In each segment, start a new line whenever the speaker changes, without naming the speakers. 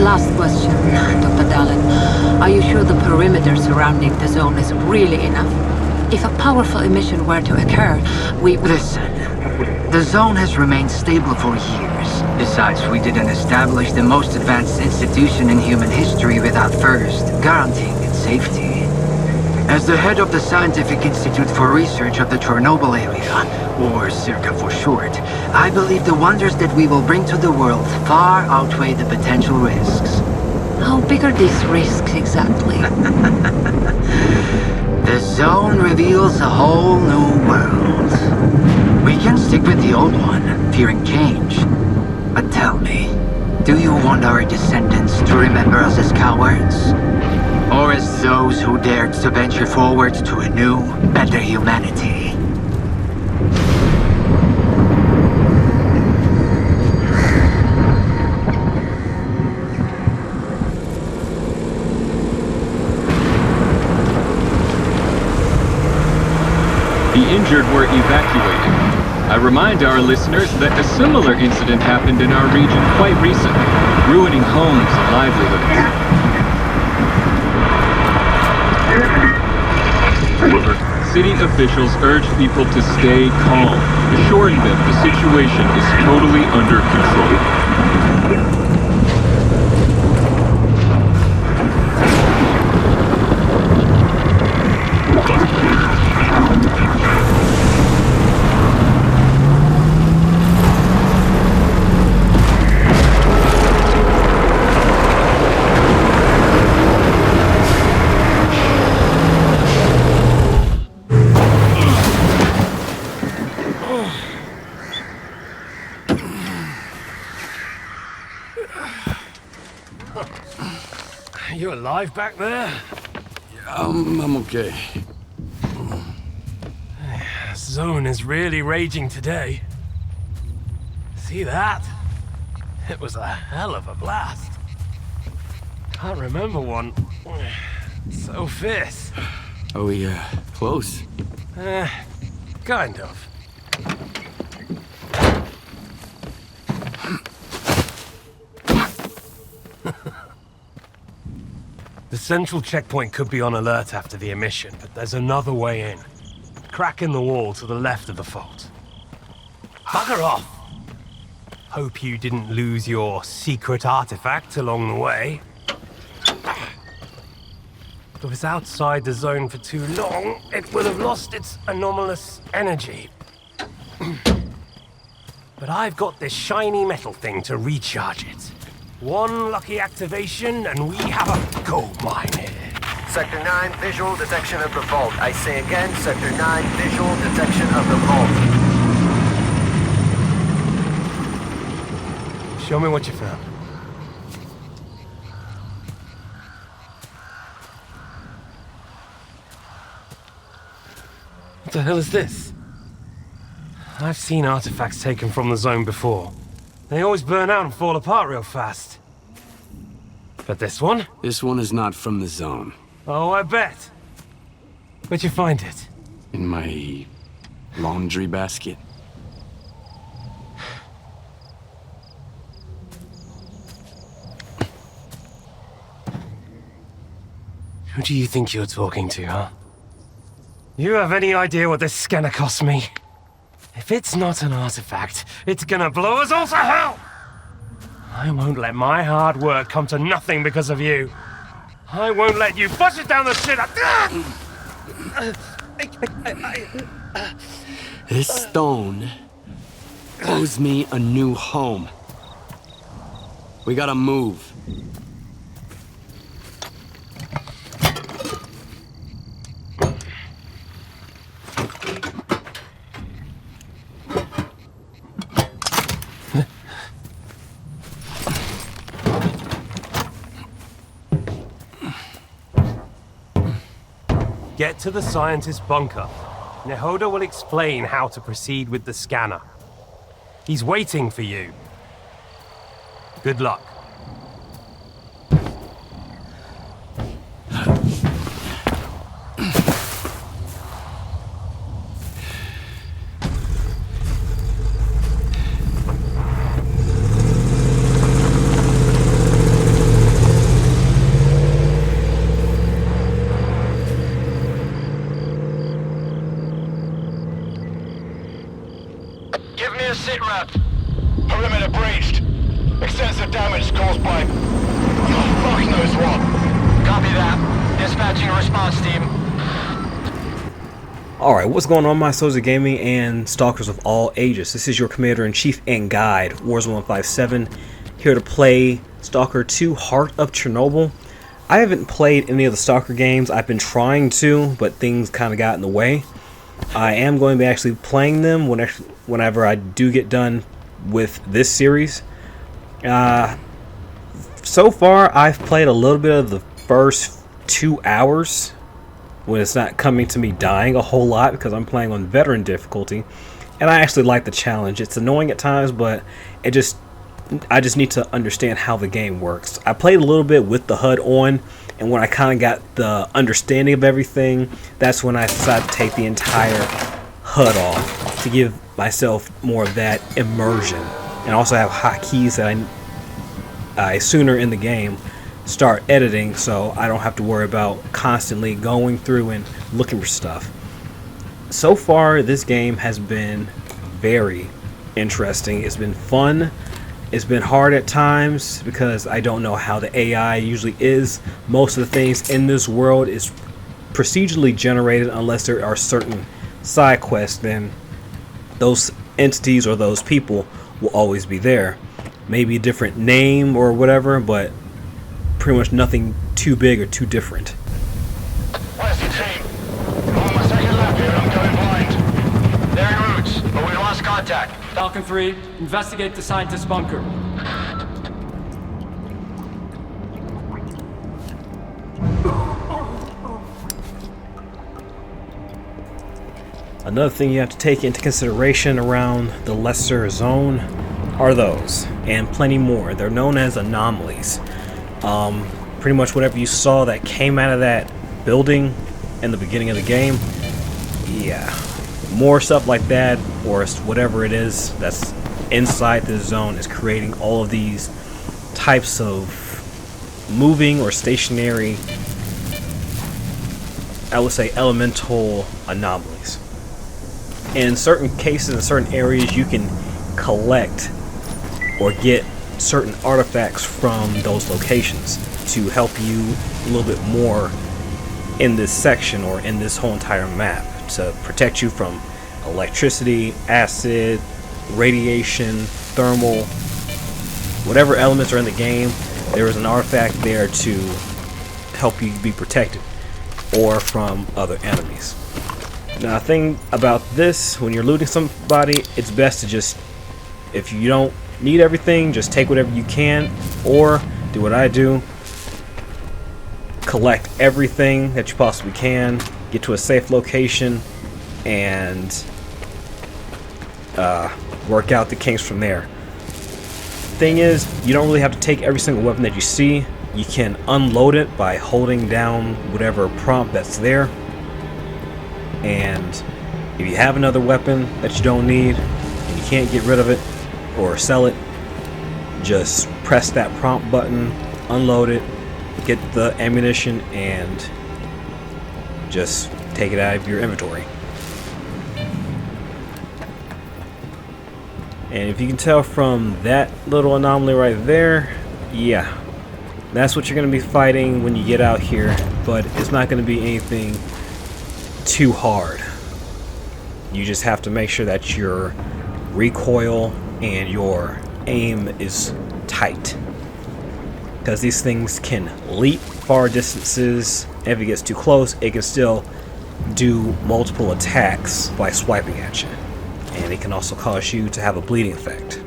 Last question, Dr. Dallin. Are you sure the perimeter surrounding the zone is really enough? If a powerful emission were to occur, we...
Listen, the zone has remained stable for years. Besides, we didn't establish the most advanced institution in human history without first guaranteeing its safety. As the head of the Scientific Institute for Research of the Chornobyl area, or CERCA for short, I believe the wonders that we will bring to the world far outweigh the potential risks.
How big are these risks exactly?
The zone reveals a whole new world. We can stick with the old one, fearing change. But tell me, do you want our descendants to remember us as cowards? Or as those who dared to venture forward to a new, better humanity?
The injured were evacuated. I remind our listeners that a similar incident happened in our region quite recently, ruining homes and livelihoods. City officials urge people to stay calm, assuring them the situation is totally under control.
You alive back there?
I'm okay.
The zone is really raging today. See that? It was a hell of a blast. Can't remember one so fierce.
Are we, close?
Kind of. The central checkpoint could be on alert after the emission, but there's another way in. Crack in the wall to the left of the fault. Bugger off! Hope you didn't lose your secret artifact along the way. If it was outside the zone for too long, it will have lost its anomalous energy. But I've got this shiny metal thing to recharge it. One lucky activation, and we have a gold mine here.
Sector 9, visual detection of the vault. I say again, Sector 9, visual detection of the vault.
Show me what you found. What the hell is this? I've seen artifacts taken from the zone before. They always burn out and fall apart real fast. But this one?
This one is not from the zone.
Oh, I bet. Where'd you find it?
In my laundry basket.
Who do you think you're talking to, huh? You have any idea what this scanner cost me? If it's not an artifact, it's gonna blow us all to hell! I won't let my hard work come to nothing because of you. I won't let you push it down the shit.
This stone owes me a new home. We gotta move.
Get to the scientist's bunker. Nehoda will explain how to proceed with the scanner. He's waiting for you. Good luck.
of damage caused by... fuck knows what.
Copy that. Dispatching a response team.
Alright, what's going on, my Soldier Gaming and Stalkers of all ages? This is your Commander-in-Chief and Guide, Wars157, here to play Stalker 2, Heart of Chornobyl. I haven't played any of the Stalker games. I've been trying to, but things kind of got in the way. I am going to be actually playing them whenever I do get done with this series. So far, I've played a little bit of the first 2 hours, when it's not coming to me dying a whole lot because I'm playing on veteran difficulty, and I actually like the challenge. It's annoying at times, but I just need to understand how the game works. I played a little bit with the HUD on, and when I kind of got the understanding of everything, that's when I decided to take the entire HUD off to give myself more of that immersion, and also have hotkeys that I sooner in the game start editing, so I don't have to worry about constantly going through and looking for stuff. So far, this game has been very interesting. It's been fun. It's been hard at times because I don't know how the AI usually is. Most of the things in this world is procedurally generated unless there are certain side quests, then those entities or those people will always be there. Maybe a different name or whatever, but pretty much nothing too big or too different.
Where's the team? I'm on my second lap here and I'm going blind.
They're en route, but we lost contact.
Falcon 3, investigate the scientist's bunker.
Another thing you have to take into consideration around the lesser zone are those, and plenty more. They're known as anomalies. Pretty much whatever you saw that came out of that building in the beginning of the game, yeah, more stuff like that, or whatever it is that's inside this zone is creating all of these types of moving or stationary, I would say, elemental anomalies. In certain cases, in certain areas, you can collect or get certain artifacts from those locations to help you a little bit more in this section or in this whole entire map, to protect you from electricity, acid, radiation, thermal, whatever elements are in the game. There is an artifact there to help you be protected or from other enemies. Now, the thing about this, when you're looting somebody, it's best to just, if you don't need everything, just take whatever you can, or do what I do, collect everything that you possibly can, get to a safe location, and work out the kinks from there. Thing is, you don't really have to take every single weapon that you see. You can unload it by holding down whatever prompt that's there, and if you have another weapon that you don't need and you can't get rid of it or sell it, just press that prompt button, unload it, get the ammunition, and just take it out of your inventory. And if you can tell from that little anomaly right there, yeah, that's what you're going to be fighting when you get out here, but it's not going to be anything too hard. You just have to make sure that your recoil and your aim is tight, because these things can leap far distances. If it gets too close, it can still do multiple attacks by swiping at you, and it can also cause you to have a bleeding effect.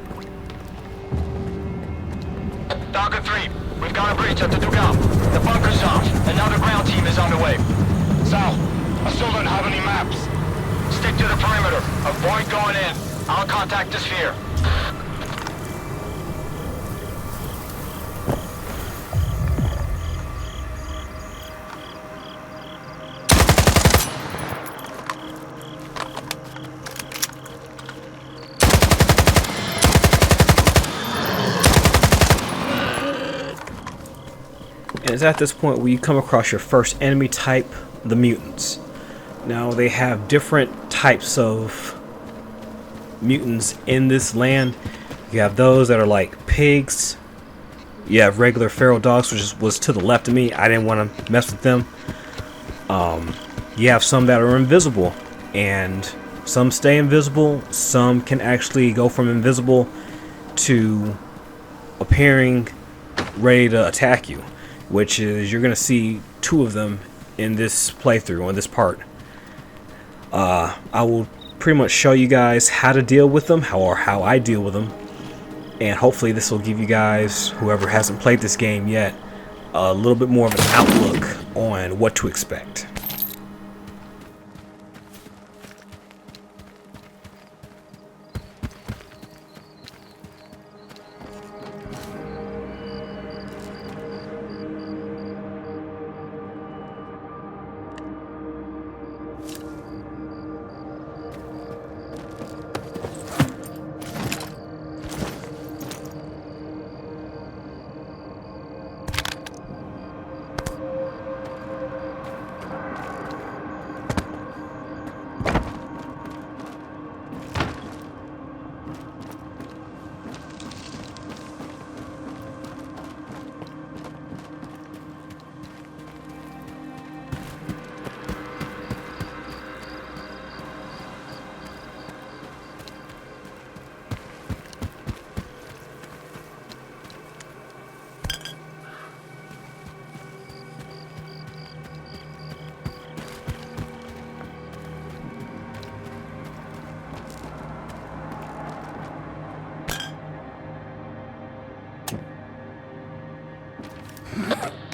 Stalker 3, we've got a breach at the dugout. The bunker's off. Another ground team is on the way.
Sal, I still don't have any maps.
Stick to the perimeter. Avoid going in. I'll contact the sphere.
And it's at this point where you come across your first enemy type, the mutants. Now, they have different types of mutants in this land. You have those that are like pigs, Yeah, regular feral dogs, which was to the left of me. I didn't want to mess with them. You have some that are invisible, and some stay invisible. Some can actually go from invisible to appearing ready to attack you, which is, you're going to see 2 of them in this playthrough, on this part. I will pretty much show you guys how to deal with them, how I deal with them, and hopefully this will give you guys, whoever hasn't played this game yet, a little bit more of an outlook on what to expect.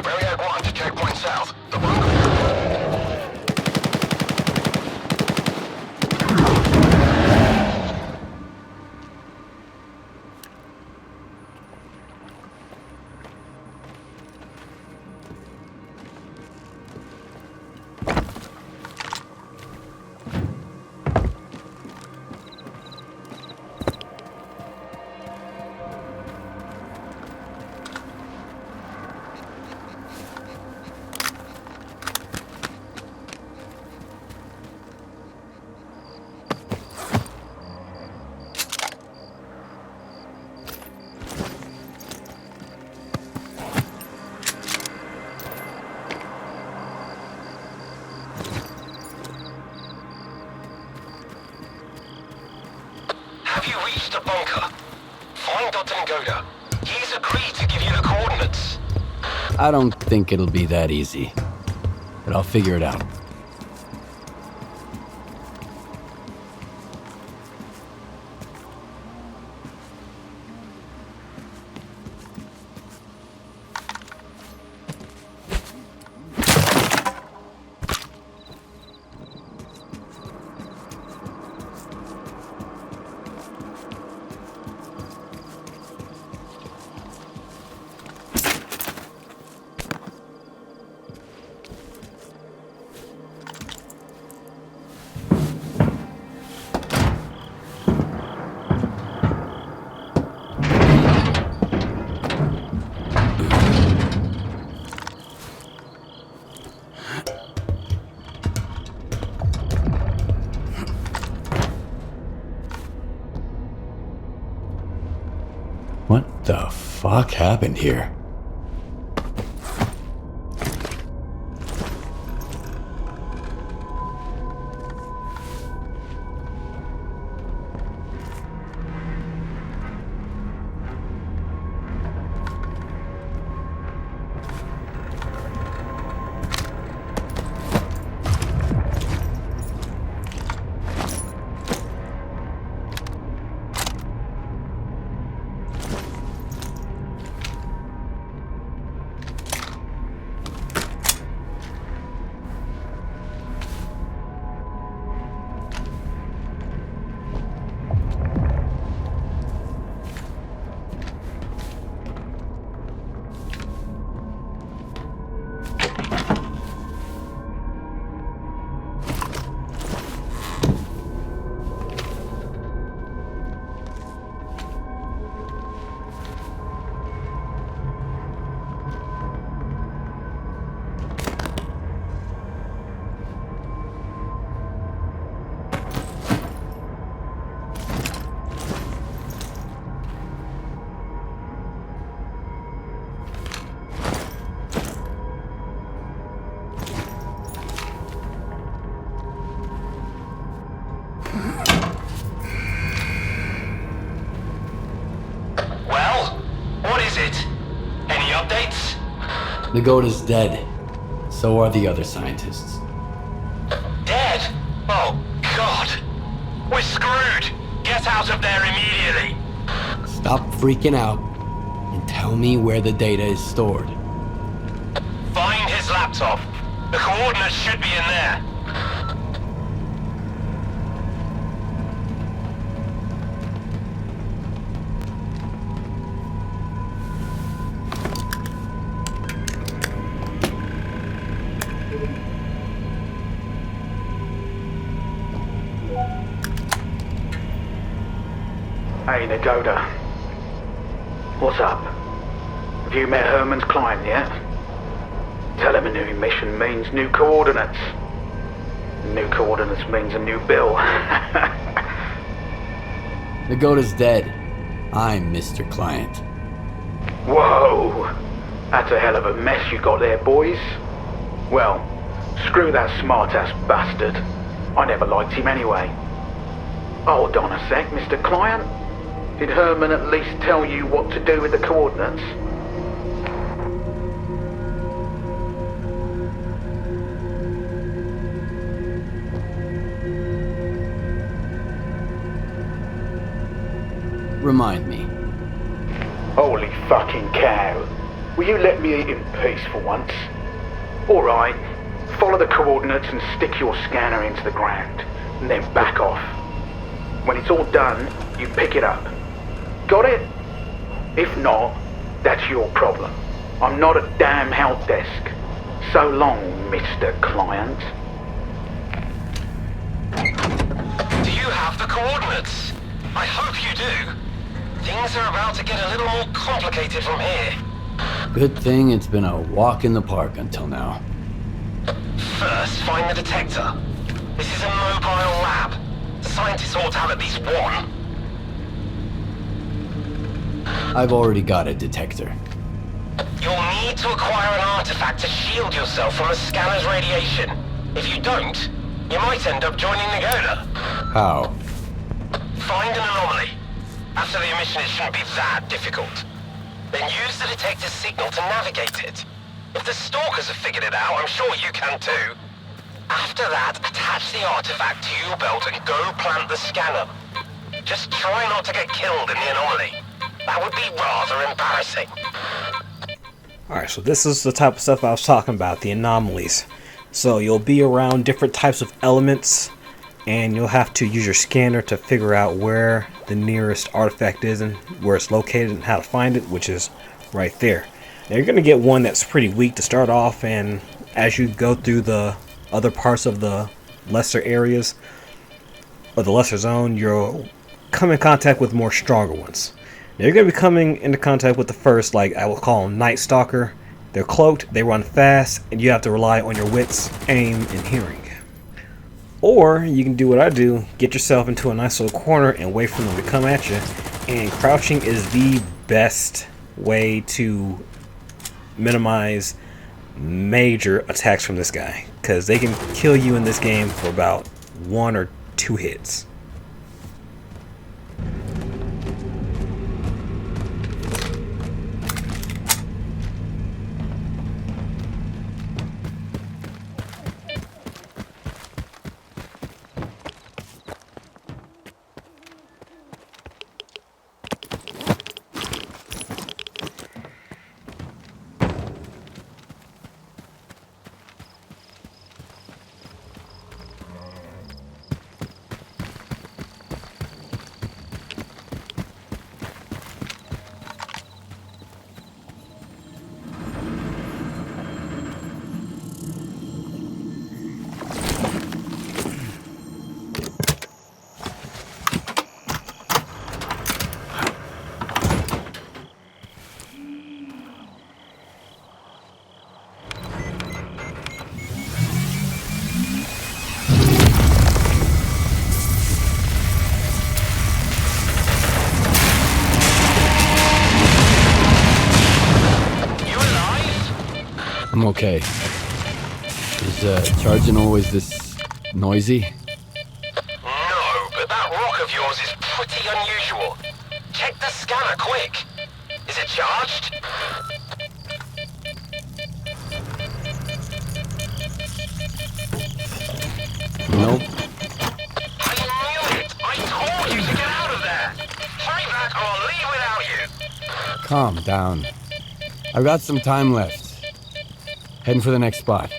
Rariac 1 to checkpoint south. The bunker. Have you reached the bunker? Find Dr. Ngoda. He's agreed to give you the coordinates.
I don't think it'll be that easy, but I'll figure it out. What the fuck happened here? Nagoda's dead. So are the other scientists.
Dead? Oh, God. We're screwed. Get out of there immediately.
Stop freaking out and tell me where the data is stored.
Find his laptop. The coordinates should be in there.
Hey, Nagoda. What's up? Have you met Herman's client yet? Tell him a new mission means new coordinates. New coordinates means a new bill.
Nagoda's dead. I'm Mr. Client.
Whoa! That's a hell of a mess you got there, boys. Well, screw that smart-ass bastard. I never liked him anyway. Hold on a sec, Mr. Client. Did Herman at least tell you what to do with the coordinates?
Remind me.
Holy fucking cow. Will you let me eat in peace for once? Alright, follow the coordinates and stick your scanner into the ground, and then back off. When it's all done, you pick it up. Got it? If not, that's your problem. I'm not a damn help desk. So long, Mr. Client.
Do you have the coordinates? I hope you do. Things are about to get a little more complicated from here.
Good thing it's been a walk in the park until now.
First, find the detector. This is a mobile lab. The scientists ought to have at least one.
I've already got a detector.
You'll need to acquire an artifact to shield yourself from the scanner's radiation. If you don't, you might end up joining Nagoda.
How?
Find an anomaly. After the emission, it shouldn't be that difficult. Then use the detector's signal to navigate it. If the stalkers have figured it out, I'm sure you can too. After that, attach the artifact to your belt and go plant the scanner. Just try not to get killed in the anomaly. That would be rather embarrassing.
Alright, so this is the type of stuff I was talking about, the anomalies. So you'll be around different types of elements, and you'll have to use your scanner to figure out where the nearest artifact is and where it's located and how to find it, which is right there. Now you're going to get one that's pretty weak to start off, and as you go through the other parts of the lesser areas, or the lesser zone, you'll come in contact with more stronger ones. Now you're going to be coming into contact with the first, like I will call them Night Stalker. They're cloaked, they run fast, and you have to rely on your wits, aim, and hearing. Or you can do what I do, get yourself into a nice little corner and wait for them to come at you. And crouching is the best way to minimize major attacks from this guy, because they can kill you in this game for about 1 or 2 hits.
I'm okay. Is charging always this noisy?
No, but that rock of yours is pretty unusual. Check the scanner quick. Is it charged?
Calm down. I've got some time left. Heading for the next spot.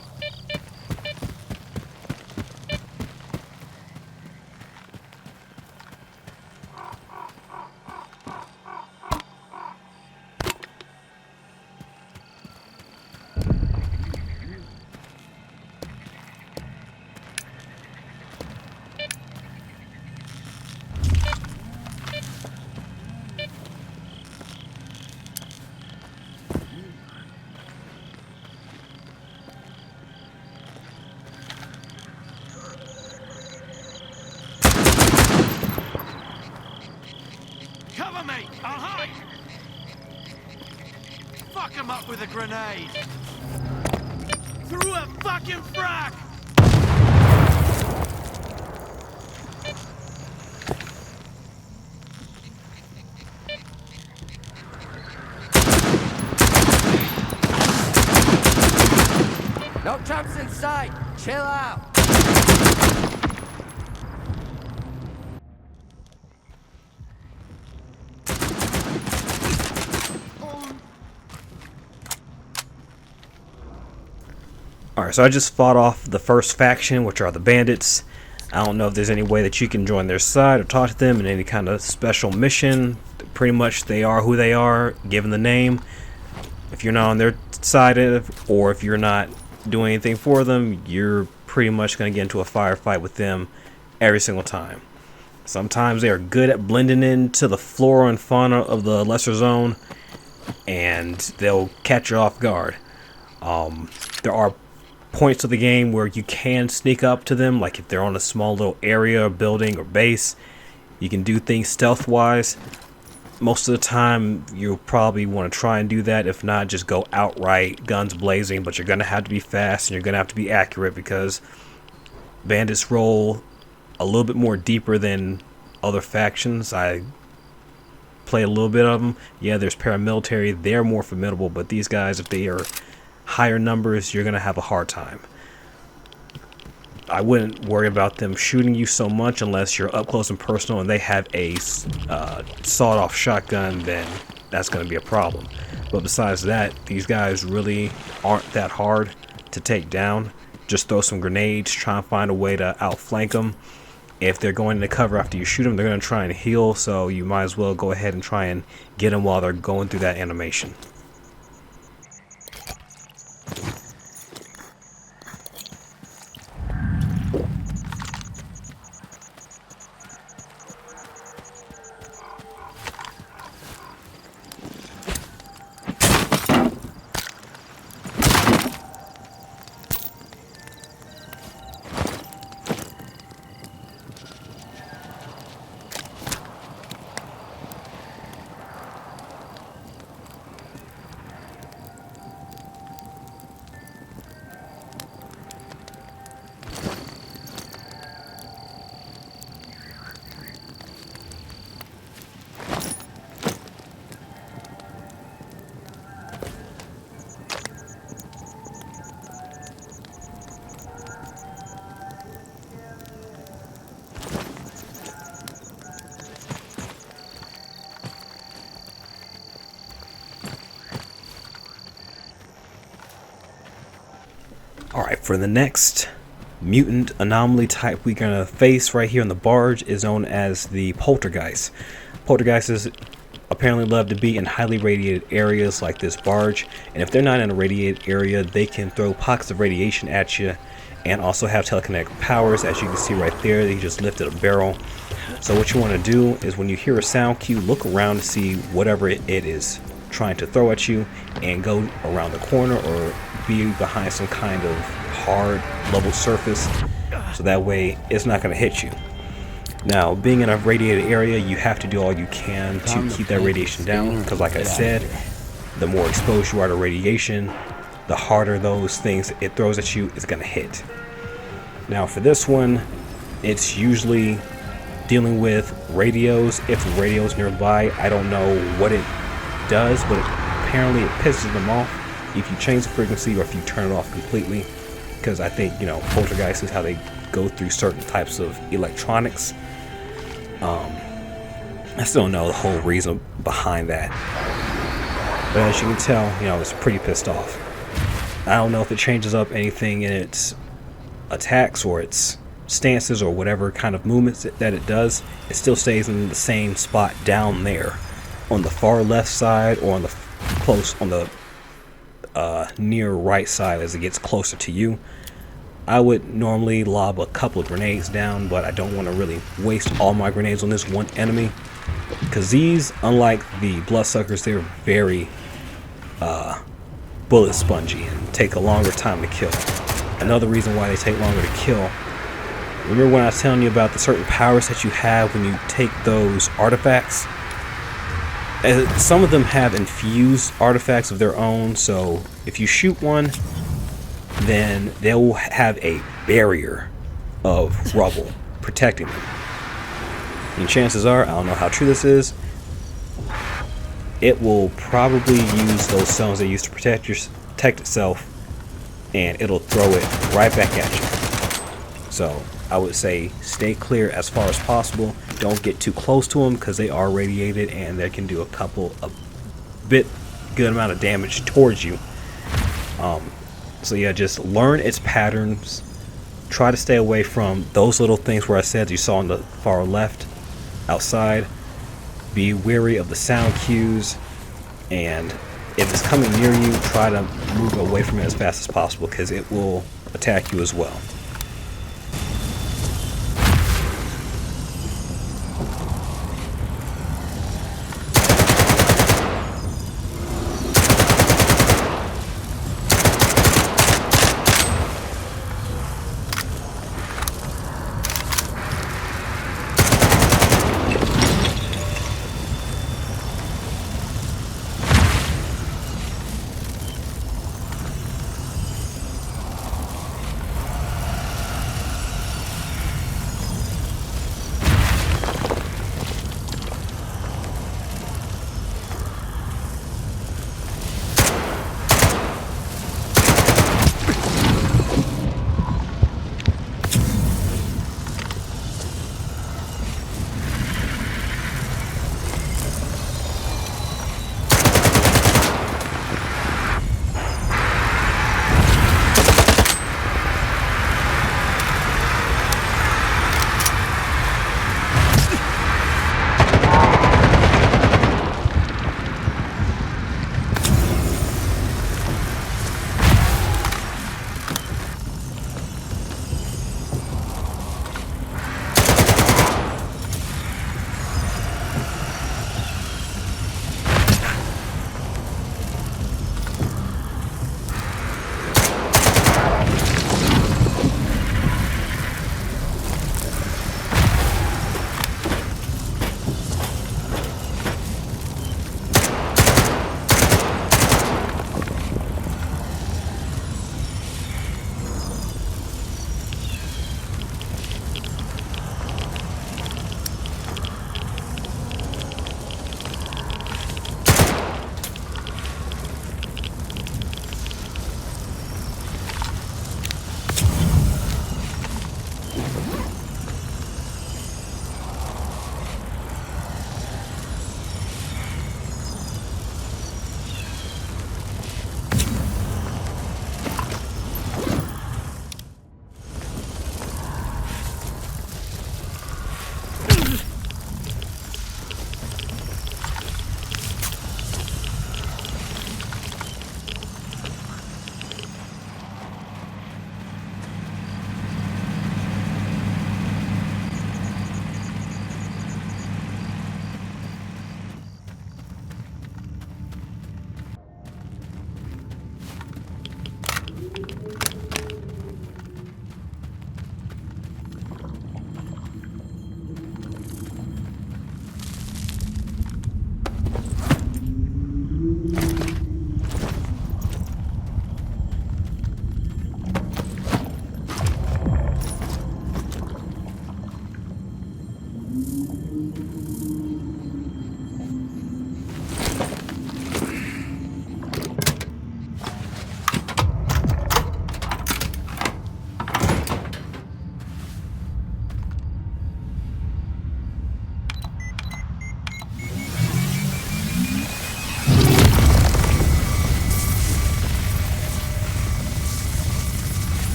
Cover me! I'll hide! Fuck him up with a grenade! Through a fucking frag!
No traps in sight! Chill out!
Alright, so I just fought off the first faction, which are the bandits. I don't know if there's any way that you can join their side or talk to them in any kind of special mission. Pretty much they are who they are, given the name. If you're not on their side, or if you're not doing anything for them, you're pretty much going to get into a firefight with them every single time. Sometimes they are good at blending into the flora and fauna of the lesser zone, and they'll catch you off guard. There are points of the game where you can sneak up to them, like if they're on a small little area or building or base, you can do things stealth wise. Most of the time you'll probably want to try and do that. If not, just go outright guns blazing, but you're gonna have to be fast and you're gonna have to be accurate, because bandits roll a little bit more deeper than other factions. I play a little bit of them. Yeah, there's paramilitary, they're more formidable, but these guys, if they are higher numbers, you're gonna have a hard time. I wouldn't worry about them shooting you so much unless you're up close and personal and they have a sawed-off shotgun. Then that's gonna be a problem. But besides that, these guys really aren't that hard to take down. Just throw some grenades, try and find a way to outflank them. If they're going into cover after you shoot them, they're gonna try and heal, so you might as well go ahead and try and get them while they're going through that animation. Alright, for the next mutant anomaly type we're going to face right here on the barge is known as the poltergeist. Poltergeists apparently love to be in highly radiated areas like this barge, and if they're not in a radiated area, they can throw pockets of radiation at you and also have telekinetic powers. As you can see right there, they just lifted a barrel. So what you want to do is when you hear a sound cue, look around to see whatever it is trying to throw at you and go around the corner or be behind some kind of hard level surface, so that way it's not going to hit you. Now, being in a radiated area, you have to do all you can to keep that radiation down, because like I said, the more exposed you are to radiation, the harder those things it throws at you is going to hit. Now for this one, it's usually dealing with radios. If the radio's nearby, I don't know what it does, but apparently it pisses them off if you change the frequency or if you turn it off completely, because I think, you know, poltergeist is how they go through certain types of electronics. I still don't know the whole reason behind that. But as you can tell, you know, it's pretty pissed off. I don't know if it changes up anything in its attacks or its stances or whatever kind of movements that it does. It still stays in the same spot down there on the far left side, or on the near right side as it gets closer to you. I would normally lob a couple of grenades down, but I don't want to really waste all my grenades on this one enemy, because these, unlike the bloodsuckers, they're very bullet spongy and take a longer time to kill. Another reason why they take longer to kill, remember when I was telling you about the certain powers that you have when you take those artifacts? Some of them have infused artifacts of their own, so if you shoot one, then they'll have a barrier of rubble protecting them. And chances are, I don't know how true this is, it will probably use those stones they use to protect itself, and it'll throw it right back at you. So I would say stay clear as far as possible. Don't get too close to them, because they are radiated and they can do a good amount of damage towards you. So yeah, just learn its patterns. Try to stay away from those little things where I said you saw on the far left outside. Be wary of the sound cues, and if it's coming near you, try to move away from it as fast as possible, because it will attack you as well.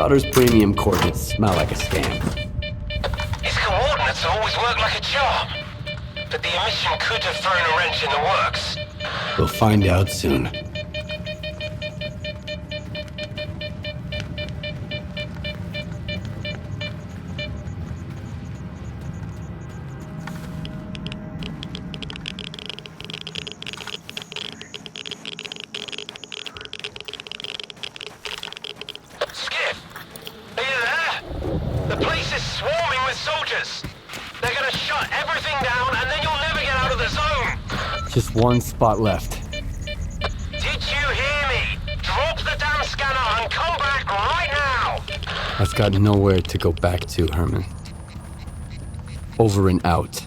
Daughter's premium coordinates smell like a scam.
His coordinates always work like a charm. But the emission could have thrown a wrench in the works.
We'll find out soon.
Skip, are you there? The place is swarming with soldiers. They're gonna shut everything down and then you'll never get out of the zone.
Just one spot left.
Did you hear me? Drop the damn scanner and come back right now!
I've got nowhere to go back to, Herman. Over and out.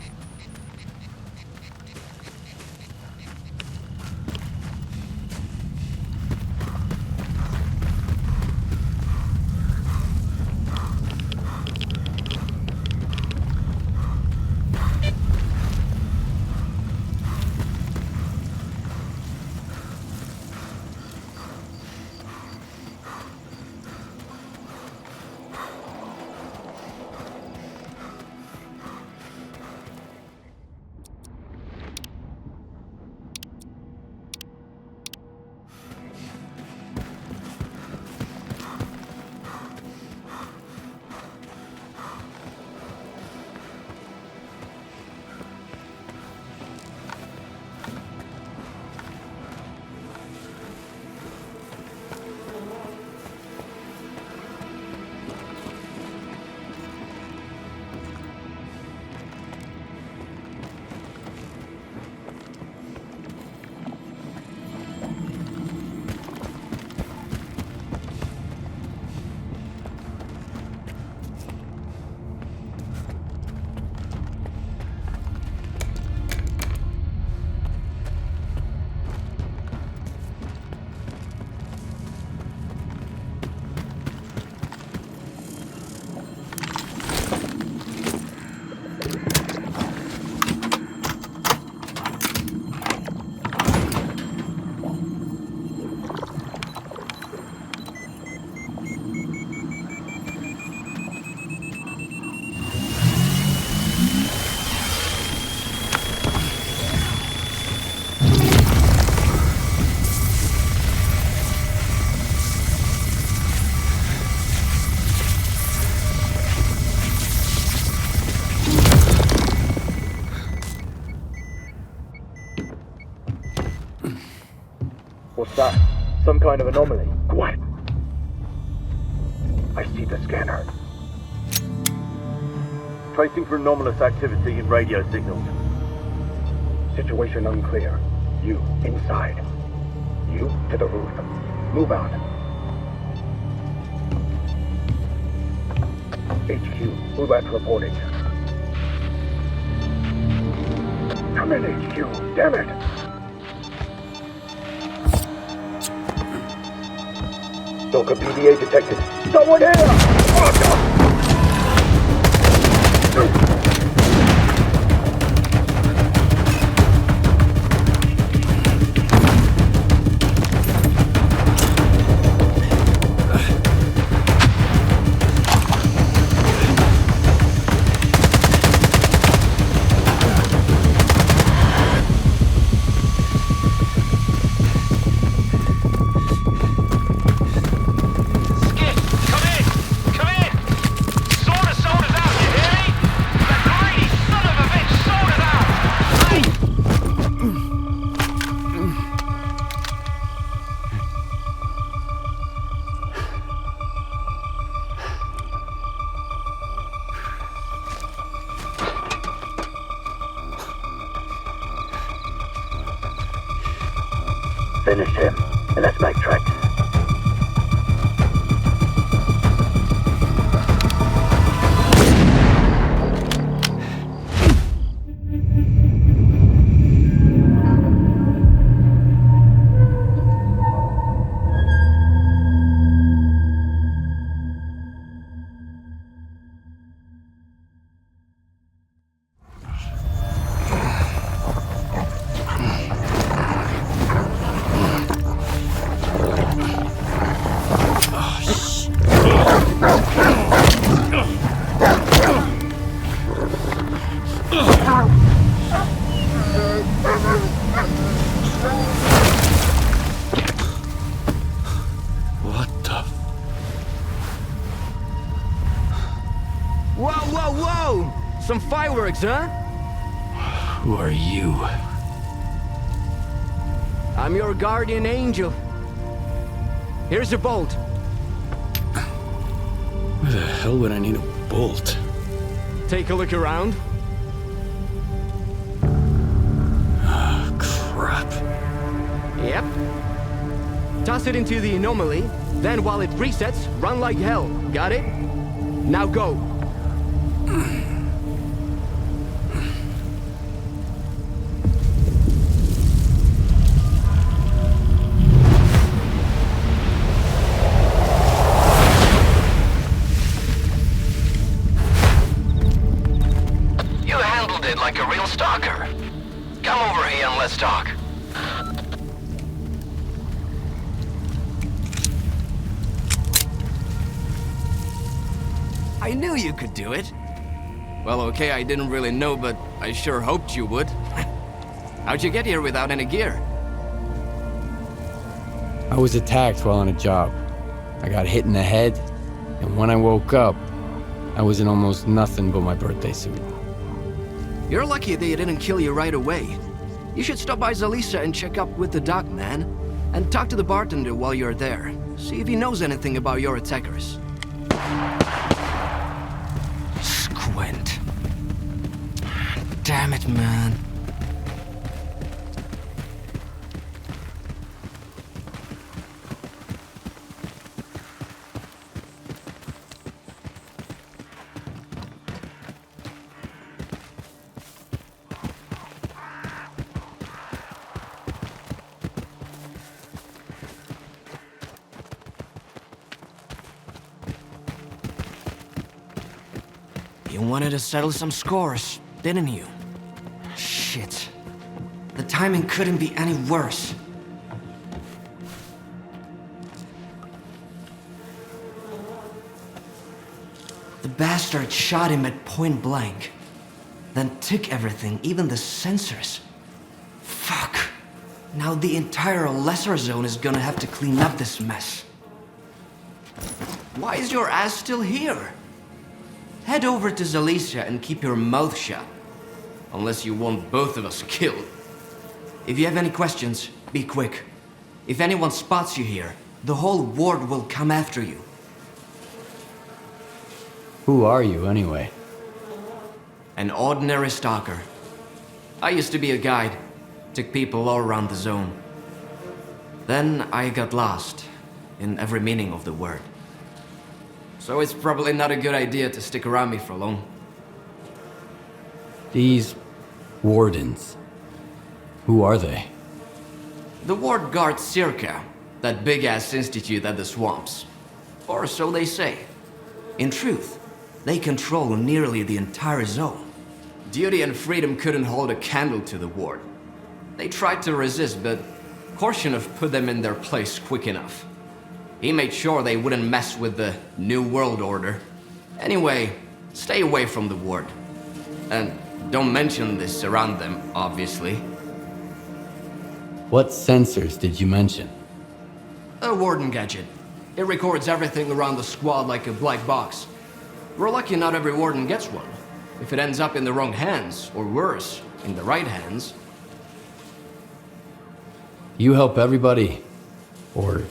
What's that? Some kind of anomaly. Quiet. I see the scanner. Tracing for anomalous activity in radio signals. Situation unclear. You, inside. You, to the roof. Move out. HQ, move out reporting. Come in, HQ. Damn it! STALKER PDA detected. Someone here! Oh, Finish him, and let's make tracks.
Whoa, whoa, whoa! Some fireworks, huh?
Who are you?
I'm your guardian angel. Here's a bolt.
Why the hell would I need a bolt?
Take a look around.
Oh, crap.
Yep. Toss it into the anomaly, then while it resets, run like hell. Got it? Now go.
You handled it like a real stalker. Come over here and let's talk.
I knew you could do it. Well, okay, I didn't really know, but I sure hoped you would. How'd you get here without any gear?
I was attacked while on a job. I got hit in the head, and when I woke up, I was in almost nothing but my birthday suit.
You're lucky they didn't kill you right away. You should stop by Zalisa and check up with the doc, man. And talk to the bartender while you're there. See if he knows anything about your attackers. Squint. Damn it, man. You wanted to settle some scores, didn't you? Shit. The timing couldn't be any worse. The bastard shot him at point blank. Then took everything, even the sensors. Fuck. Now the entire lesser zone is gonna have to clean up this mess. Why is your ass still here? Head over to Zalisa and keep your mouth shut. Unless you want both of us killed. If you have any questions, be quick. If anyone spots you here, the whole ward will come after you.
Who are you, anyway?
An ordinary stalker. I used to be a guide. Took people all around the zone. Then I got lost, in every meaning of the word. So it's probably not a good idea to stick around me for long.
These wardens, who are they?
The ward guards S.T.A.L.K.E.R, that big-ass institute at the swamps. Or so they say. In truth, they control nearly the entire zone. Duty and Freedom couldn't hold a candle to the ward. They tried to resist, but Korshunov put them in their place quick enough. He made sure they wouldn't mess with the New World Order. Anyway, stay away from the ward. And don't mention this around them, obviously.
What sensors did you mention?
A warden gadget. It records everything around the squad like a black box. We're lucky not every warden gets one. If it ends up in the wrong hands, or worse, in the right hands.
You help everybody? Or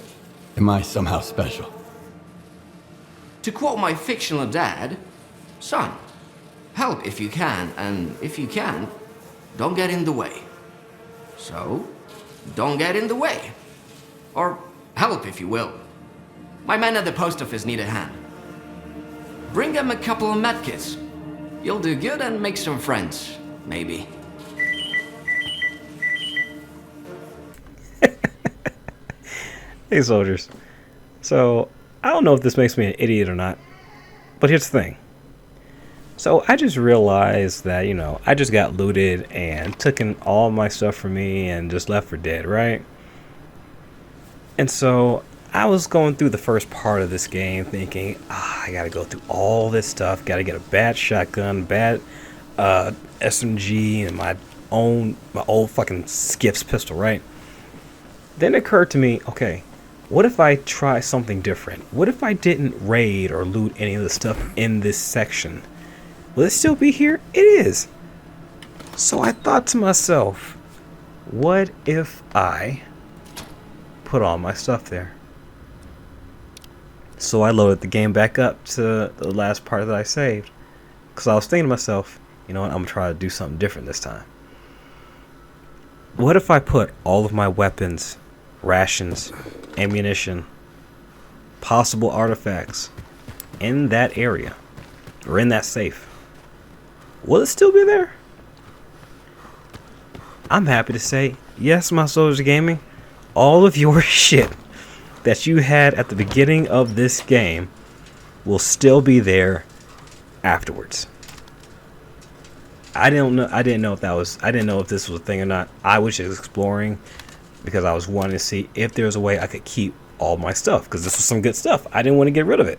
am I somehow special?
To quote my fictional dad, son, help if you can, and if you can't, don't get in the way. So, don't get in the way. Or help if you will. My men at the post office need a hand. Bring them a couple of medkits. You'll do good and make some friends, maybe.
Hey, soldiers. So, I don't know if this makes me an idiot or not, but here's the thing. So, I just realized that, I just got looted and took in all my stuff from me and just left for dead, right? And so, I was going through the first part of this game thinking, I gotta go through all this stuff, gotta get a bad shotgun, bad SMG, and my old fucking Skiff's pistol, right? Then it occurred to me, okay, what if I try something different? What if I didn't raid or loot any of the stuff in this section? Will it still be here? It is. So I thought to myself, what if I put all my stuff there? So I loaded the game back up to the last part that I saved. Because I was thinking to myself, you know what, I'm going to try to do something different this time. What if I put all of my weapons, rations, ammunition, possible artifacts in that area? Or in that safe? Will it still be there? I'm happy to say, yes, my soldiers of gaming, all of your shit that you had at the beginning of this game will still be there afterwards. I didn't know if this was a thing or not. I was just exploring because I was wanting to see if there was a way I could keep all my stuff, because this was some good stuff. I didn't want to get rid of it.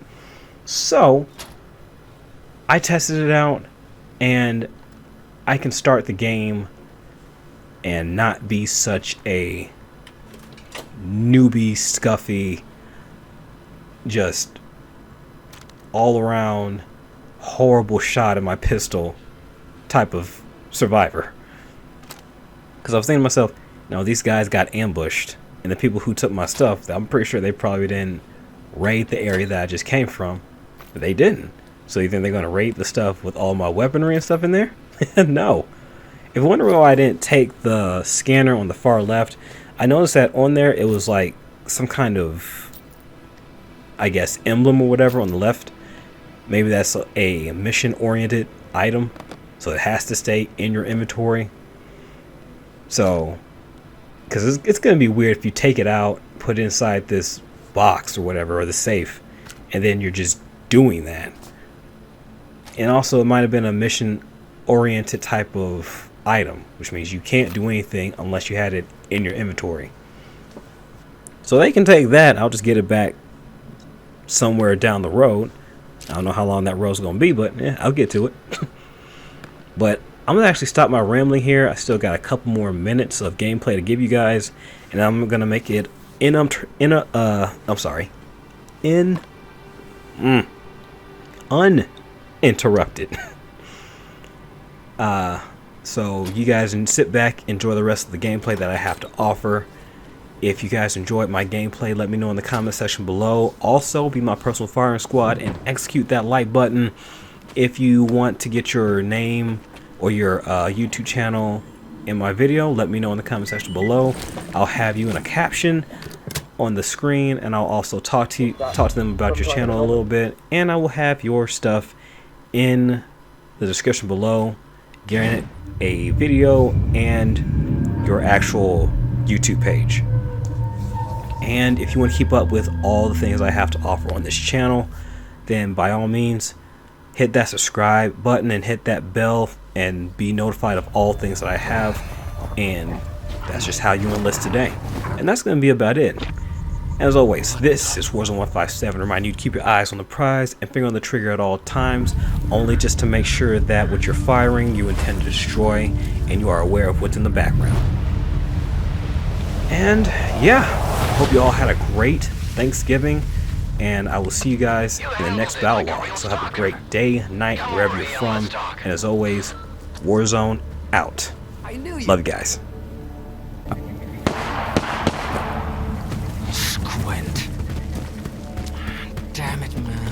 So I tested it out, and I can start the game and not be such a newbie, scuffy, just all around horrible shot at my pistol type of survivor. Because I was thinking to myself, you know, these guys got ambushed, and the people who took my stuff, I'm pretty sure they probably didn't raid the area that I just came from, but they didn't. So you think they're going to raid the stuff with all my weaponry and stuff in there? No. If you're wondering why I didn't take the scanner on the far left, I noticed that on there it was like some kind of, I guess, emblem or whatever on the left. Maybe that's a mission-oriented item, so it has to stay in your inventory. So, because it's going to be weird if you take it out, put it inside this box or whatever, or the safe, and then you're just doing that. And also, it might have been a mission-oriented type of item, which means you can't do anything unless you had it in your inventory. So they can take that. I'll just get it back somewhere down the road. I don't know how long that road's going to be, but yeah, I'll get to it. But I'm going to actually stop my rambling here. I still got a couple more minutes of gameplay to give you guys, and I'm going to make it uninterrupted. So you guys can sit back, enjoy the rest of the gameplay that I have to offer. If you guys enjoyed my gameplay, let me know in the comment section below. Also, be my personal firing squad and execute that like button. If you want to get your name or your YouTube channel in my video, let me know in the comment section below. I'll have you in a caption on the screen, and I'll also talk to them about your channel a little bit, and I will have your stuff in the description below, guaranteed a video and your actual YouTube page. And if you want to keep up with all the things I have to offer on this channel, then by all means hit that subscribe button and hit that bell and be notified of all things that I have. And that's just how you enlist today. And that's going to be about it. As always, this is Warzone 157, reminding you to keep your eyes on the prize and finger on the trigger at all times, only just to make sure that what you're firing you intend to destroy and you are aware of what's in the background. And yeah, I hope you all had a great Thanksgiving, and I will see you guys in the next battle log. So have a great day, night, wherever you're from, and as always, Warzone out. Love you guys.
Damn it, man.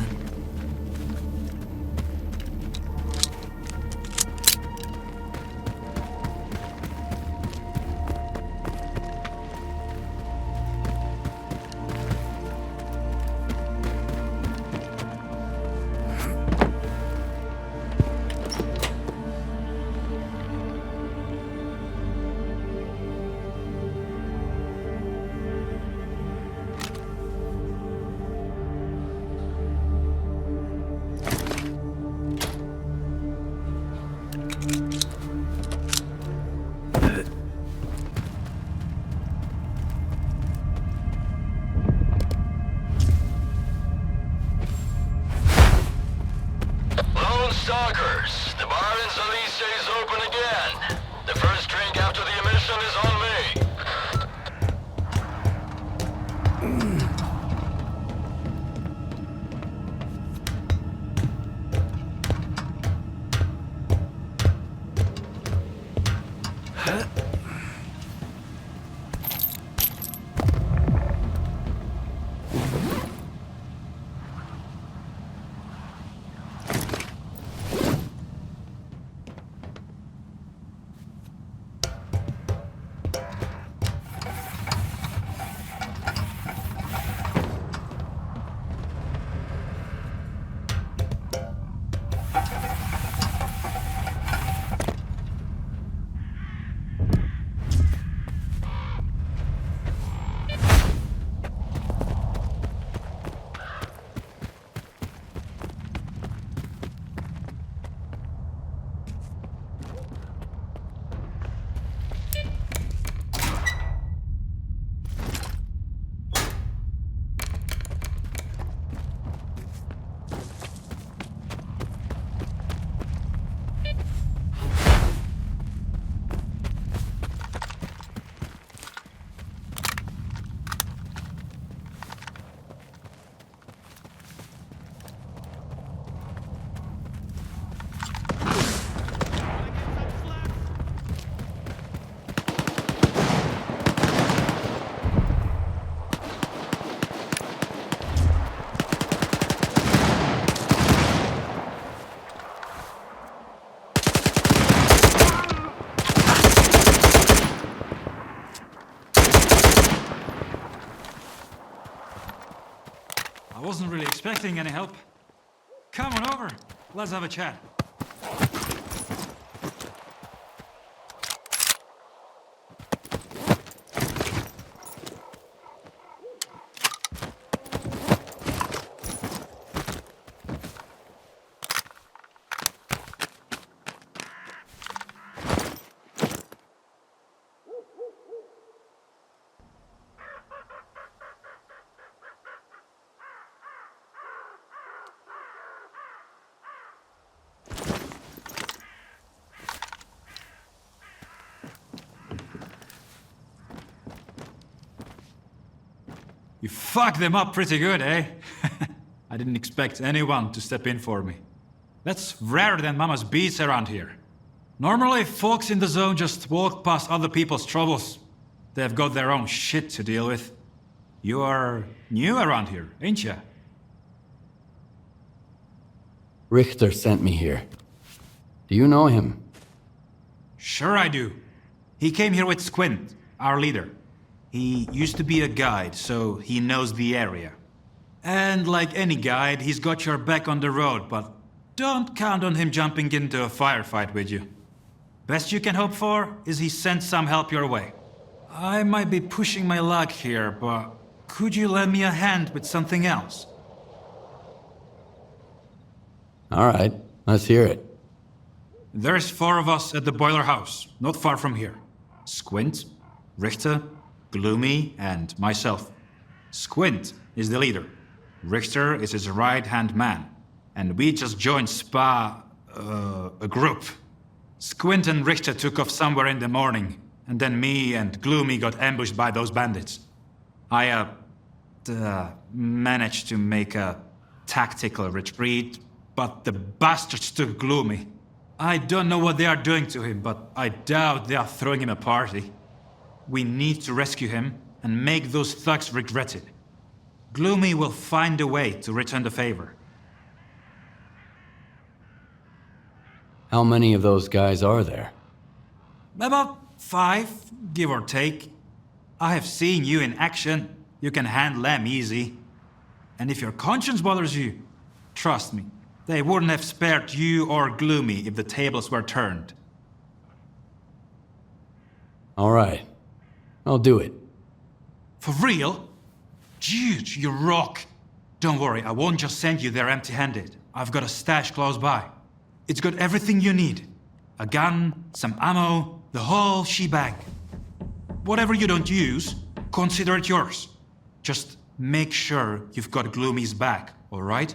Stalkers, the bar in Zalise is open again. The first drink after the emission is on me.
wasn't really expecting any help. Come on over. Let's have a chat. You fucked them up pretty good, eh? I didn't expect anyone to step in for me. That's rarer than Mama's beats around here. Normally, folks in the zone just walk past other people's troubles. They've got their own shit to deal with. You are new around here, ain't ya?
Richter sent me here. Do you know him?
Sure I do. He came here with Squint, our leader. He used to be a guide, so he knows the area. And like any guide, he's got your back on the road, but don't count on him jumping into a firefight with you. Best you can hope for is he sends some help your way. I might be pushing my luck here, but could you lend me a hand with something else?
All right, let's hear it.
There's 4 of us at the boiler house, not far from here. Squint, Richter, Gloomy, and myself. Squint is the leader. Richter is his right-hand man. And we just joined a group. Squint and Richter took off somewhere in the morning, and then me and Gloomy got ambushed by those bandits. I, managed to make a tactical retreat, but the bastards took Gloomy. I don't know what they are doing to him, but I doubt they are throwing him a party. We need to rescue him and make those thugs regret it. Gloomy will find a way to return the favor.
How many of those guys are there?
About 5, give or take. I have seen you in action. You can handle them easy. And if your conscience bothers you, trust me, they wouldn't have spared you or Gloomy if the tables were turned.
All right. I'll do it.
For real? Dude, you rock. Don't worry, I won't just send you there empty-handed. I've got a stash close by. It's got everything you need. A gun, some ammo, the whole shebang. Whatever you don't use, consider it yours. Just make sure you've got Gloomy's back, all right?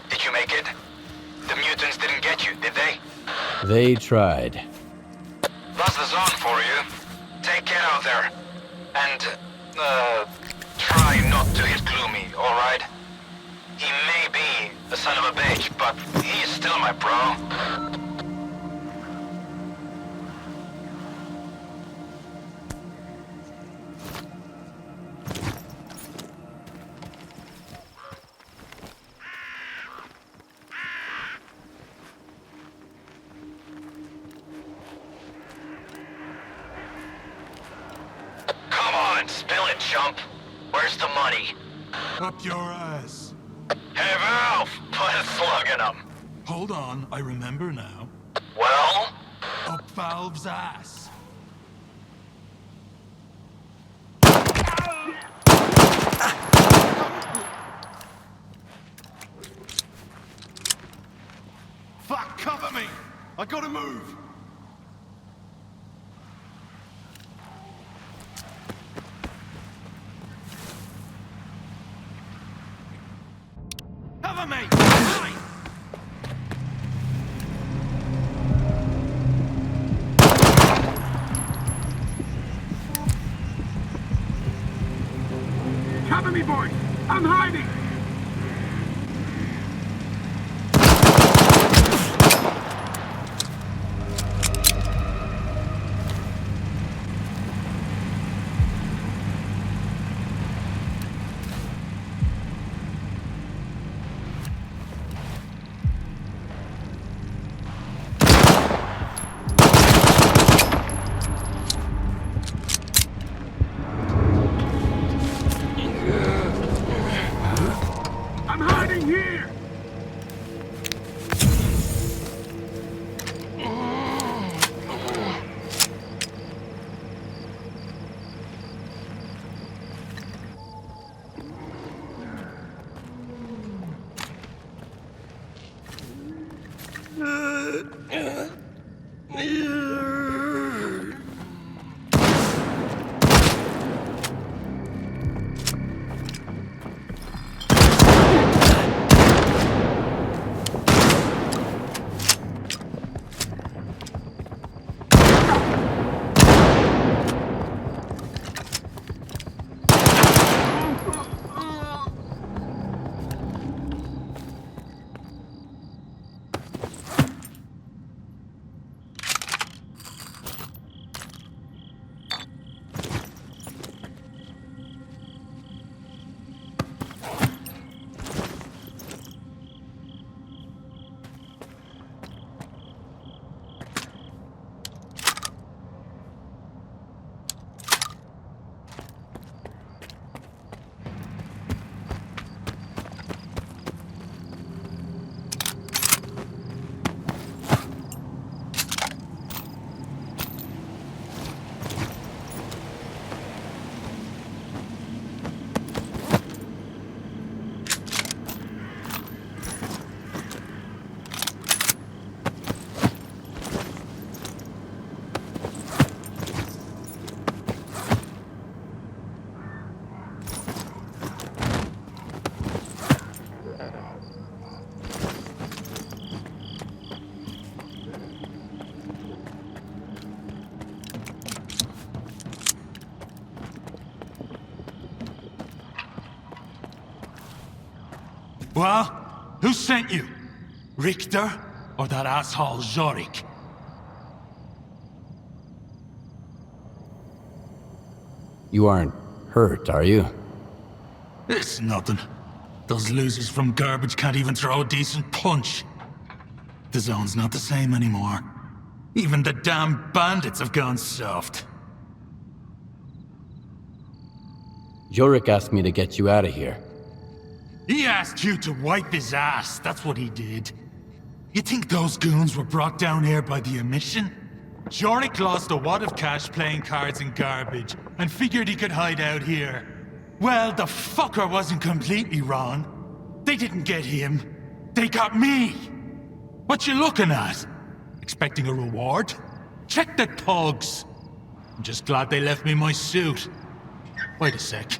Did you make it? The mutants didn't get you, did they?
They tried.
the zone for you. Take care out there. And, try not to hit Gloomy, alright? He may be a son of a bitch, but he is still my bro. Come on, spill it, chump. Where's the money?
Up your ass.
Hey, Valve! Put a slug in him.
Hold on, I remember now.
Well?
Up Valve's ass.
Fuck, cover me! I gotta move! Cover me! Hurry! Cover me, boys! I'm hiding! I'm hiding here!
Well, who sent you? Richter or that asshole Zorik?
You aren't hurt, are you?
It's nothing. Those losers from garbage can't even throw a decent punch. The zone's not the same anymore. Even the damn bandits have gone soft.
Jorik asked me to get you out of here.
He asked you to wipe his ass, that's what he did. You think those goons were brought down here by the emission? Jorik lost a wad of cash playing cards and garbage, and figured he could hide out here. Well, the fucker wasn't completely wrong. They didn't get him. They got me! What you looking at? Expecting a reward? Check the thugs! I'm just glad they left me my suit. Wait a sec.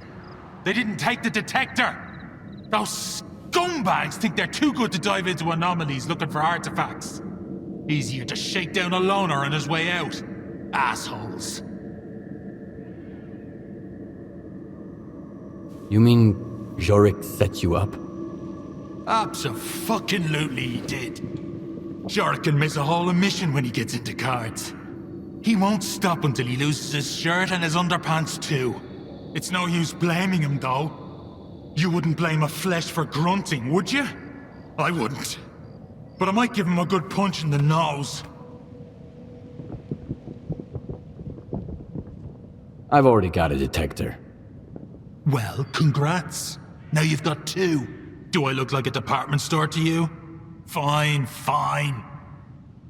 They didn't take the detector! Those scumbags think they're too good to dive into anomalies looking for artifacts. Easier to shake down a loner on his way out. Assholes.
You mean Jorik set you up?
Abso-fucking-lutely he did. Jorik can miss a whole mission when he gets into cards. He won't stop until he loses his shirt and his underpants too. It's no use blaming him though. You wouldn't blame a flesh for grunting, would you? I wouldn't. But I might give him a good punch in the nose.
I've already got a detector.
Well, congrats. Now you've got 2. Do I look like a department store to you? Fine, fine.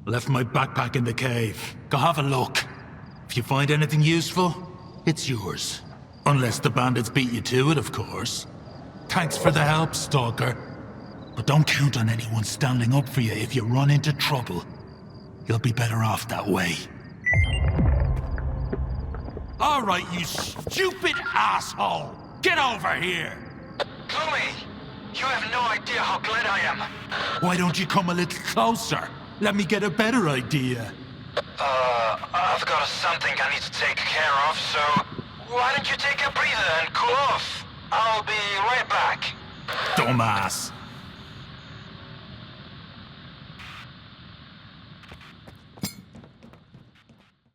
Left my backpack in the cave. Go have a look. If you find anything useful, it's yours. Unless the bandits beat you to it, of course. Thanks for the help, Stalker. But don't count on anyone standing up for you if you run into trouble. You'll be better off that way. All right, you stupid asshole! Get over here!
Gloomy, you have no idea how glad I am.
Why don't you come a little closer? Let me get a better idea.
I've got something I need to take care of, so why don't you take a breather and cool off? I'll be right back.
Dumbass.